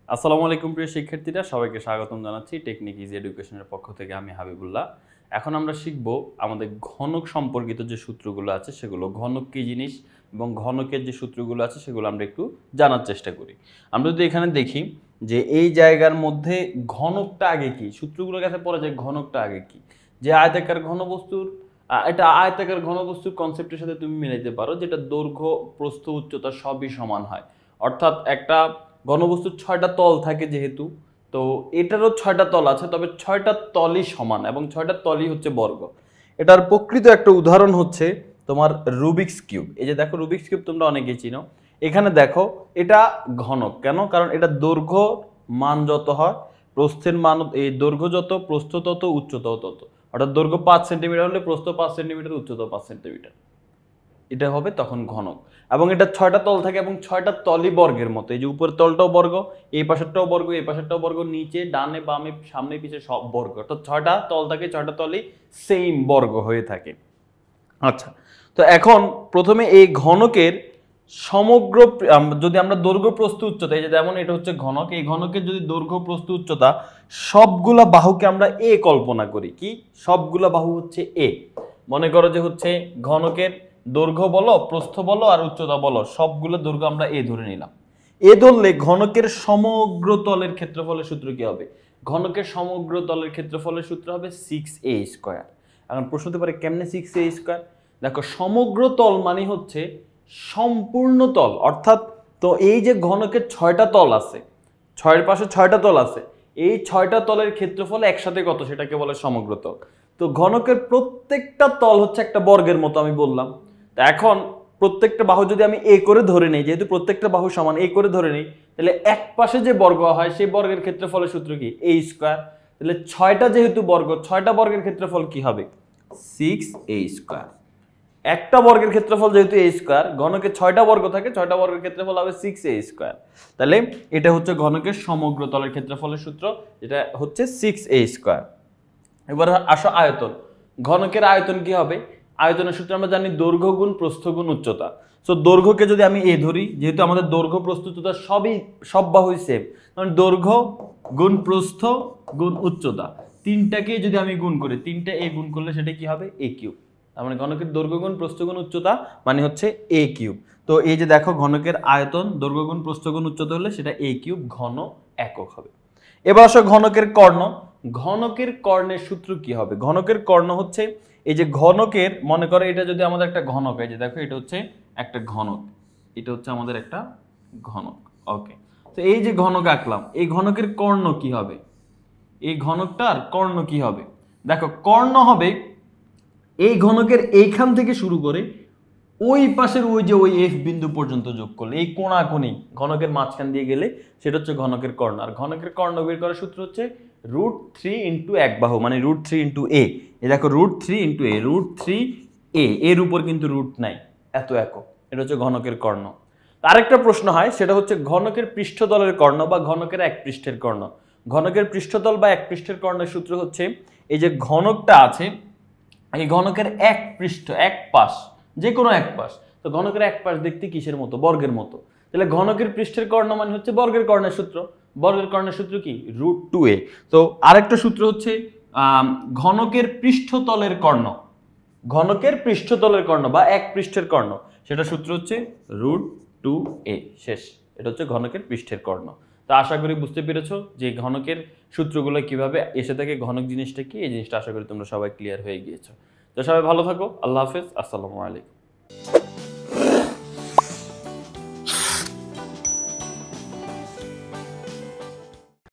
আসসালামু আলাইকুম প্রিয় শিক্ষার্থীরা, সবাইকে স্বাগতম জানাচ্ছি টেকনিক ইজি এডুকেশনের পক্ষ থেকে। আমি হাবিবুল্লাহ। এখন আমরা শিখব আমাদের ঘনক সম্পর্কিত যে সূত্রগুলো আছে সেগুলো, ঘনক কী জিনিস এবং ঘনকের যে সূত্রগুলো আছে সেগুলো আমরা একটু জানার চেষ্টা করি। আমরা যদি এখানে দেখি যে এই জায়গার মধ্যে ঘনকটা আগে কি, সূত্রগুলোর কাছে পড়া যায় ঘনকটা আগে কি। যে আয়তাকার ঘনবস্তুর এটা আয়তাকার ঘনবস্তুর কনসেপ্টের সাথে তুমি মিলাইতে পারো, যেটা দৈর্ঘ্য প্রস্থ উচ্চতা সবই সমান হয়। অর্থাৎ একটা ঘনবস্তুর 6টা তল থাকে যেহেতু, তো এটারও 6টা তল আছে, তবে 6টা তলই সমান এবং 6টা তলই হচ্ছে বর্গ। এটার প্রকৃত একটা উদাহরণ হচ্ছে তোমার রুবিক্স কিউব। এই যে দেখো রুবিক্স কিউব তোমরা অনেকেই চিনো। এখানে দেখো এটা ঘনক কেন, কারণ এটা দৈর্ঘ্য মান যত হয় প্রস্থের মান, এই দৈর্ঘ্য যত প্রস্থ তত উচ্চতাও তত। অর্থাৎ দৈর্ঘ্য 5 সেন্টিমিটার হলে প্রস্থ 5 সেন্টিমিটার, উচ্চতা 5 সেন্টিমিটার, এটা হবে তখন ঘনক। এবং এটা 6টা তল থাকে এবং 6টা তলই বর্গের মতো। এই যে উপরের তলটাও বর্গ, এই পাশেরটাও বর্গ, এই পাশেরটাও বর্গ, নিচে ডানে বামে সামনে পিছে সব বর্গ। অর্থাৎ 6টা তল থাকে, 6টা তলই সেম বর্গ হয়ে থাকে। আচ্ছা, তো এখন প্রথমে এই ঘনকের সমগ্র, যদি আমরা দৈর্ঘ্য প্রস্থ উচ্চতা, এই যে যেমন এটা হচ্ছে ঘনক, এই ঘনকের যদি দৈর্ঘ্য প্রস্থ উচ্চতা সবগুলা বাহুকে আমরা এ কল্পনা করি, কি সবগুলা বাহু হচ্ছে এ। মনে করো যে হচ্ছে ঘনকের দৈর্ঘ্য বলো, প্রস্থ বলো আর উচ্চতা বলো, সবগুলো দৈর্ঘ্য আমরা এ ধরে নিলাম। এ ধরলে ঘনকের সমগ্র তলের ক্ষেত্রফলের সূত্র কি হবে? ঘনকের সমগ্র তলের ক্ষেত্রফলের সূত্র হবে 6a স্কয়ার। এখন প্রশ্ন হতে পারে কেমনে 6a স্কয়ার? দেখো সমগ্র তল মানে হচ্ছে সম্পূর্ণ তল, অর্থাৎ তো এই যে ঘনকের 6টা তল আছে, 6এর পাশে 6টা তল আছে, এই 6টা তলের ক্ষেত্রফল একসাথে কত সেটাকে বলে সমগ্র তল। তো ঘনকের প্রত্যেকটা তল হচ্ছে একটা বর্গের মতো আমি বললাম। তো এখন প্রত্যেকটা বাহু যদি আমি এ করে ধরে নিই, যেহেতু প্রত্যেকটা বাহু সমান, এ করে ধরে নিই, তাহলে এক পাশে যে বর্গ হয় সেই বর্গের ক্ষেত্রফলের সূত্র কি? এ স্কয়ার। তাহলে 6টা যেহেতু বর্গ, 6টা বর্গের ক্ষেত্রফল কি হবে? 6a square. একটা বর্গের ক্ষেত্রফল যেহেতু a স্কয়ার, ঘনকের 6টা বর্গ থাকে, 6টা বর্গের ক্ষেত্রফল হবে 6a স্কয়ার। তাহলে এটা হচ্ছে ঘনকের সমগ্র তলের ক্ষেত্রফলের সূত্র, যেটা হচ্ছে 6a স্কয়ার। এবার আসো আয়তন। ঘনকের আয়তন কি হবে? আয়তনের সূত্র আমরা জানি দৈর্ঘ্য গুণ প্রস্থ গুণ উচ্চতা। সো দৈর্ঘ্যকে যদি আমি এ ধরি, যেহেতু আমাদের দৈর্ঘ্য প্রস্থ উচ্চতা সব বাহুই সেম, কারণ দৈর্ঘ্য গুণ প্রস্থ গুণ উচ্চতা তিনটাকে যদি আমি গুণ করি, তিনটা এ গুণ করলে সেটা কি হবে? এ কিউব। তার মানে ঘনকের দৈর্ঘ্য গুণ প্রস্থ গুণ উচ্চতা মানে হচ্ছে এ কিউব। তো এই যে দেখো ঘনকের আয়তন দৈর্ঘ্য গুণ প্রস্থ গুণ উচ্চতা হলে সেটা এ কিউব ঘন একক হবে। এবার আসো ঘনকের কর্ণ। ঘনকের কর্ণের সূত্র কি হবে? ঘনকের কর্ণ হচ্ছে এই যে ঘনকের, মনে করো এটা যদি আমাদের একটা ঘনক, এই যে দেখো এটা হচ্ছে একটা ঘনক, এটা হচ্ছে আমাদের একটা ঘনক। ওকে, তো এই যে ঘনক আঁকলাম, এই ঘনকের কর্ণ কি হবে? এই ঘনকটার কর্ণ কি হবে? দেখো কর্ণ হবে এই ঘনকের এইখান থেকে শুরু করে ওই পাশের ওই যে ওই এফ বিন্দু পর্যন্ত যোগ করলে এই কোণাকুণি ঘনকের মাঝখান দিয়ে গেলে সেটা হচ্ছে ঘনকের কর্ণ। আর ঘনকের কর্ণ বের করার সূত্র হচ্ছে √3 ইন্টু এক বাহু, মানে √3 ইন্টু এ। এই দেখো √3 ইন্টু এ, √3a, এর উপর কিন্তু রুট নাই, এত একক। এটা হচ্ছে ঘনকের কর্ণ। আরেকটা প্রশ্ন হয়, সেটা হচ্ছে ঘনকের পৃষ্ঠতলের কর্ণ বা ঘনকের এক পৃষ্ঠের কর্ণ। ঘনকের পৃষ্ঠতল বা এক পৃষ্ঠের কর্ণের সূত্র হচ্ছে এই যে ঘনকটা আছে, এই ঘনকের এক পৃষ্ঠ, এক পাশ, যে কোনো এক পাশ। তো ঘনকের এক পাশ দেখতে কিসের মতো? বর্গের মতো। তাহলে ঘনকের পৃষ্ঠের কর্ণ মানে হচ্ছে বর্গের কর্ণের সূত্র। বর্গের কর্ণের সূত্র কি? √2a। তো আরেকটা সূত্র হচ্ছে ঘনকের পৃষ্ঠতলের কর্ণ। ঘনকের পৃষ্ঠতলের কর্ণ বা এক পৃষ্ঠের কর্ণ, সেটা সূত্র হচ্ছে √2a। শেষ। এটা হচ্ছে ঘনকের পৃষ্ঠের কর্ণ। তো আশা করি বুঝতে পেরেছো যে ঘনকের সূত্রগুলো কিভাবে এসে থাকে, ঘনক জিনিসটা কি, এই জিনিসটা আশা করি তোমরা সবাই ক্লিয়ার হয়ে গিয়েছো। তো সবাই ভালো থাকো, আল্লাহ হাফেজ, আসসালামু আলাইকুম।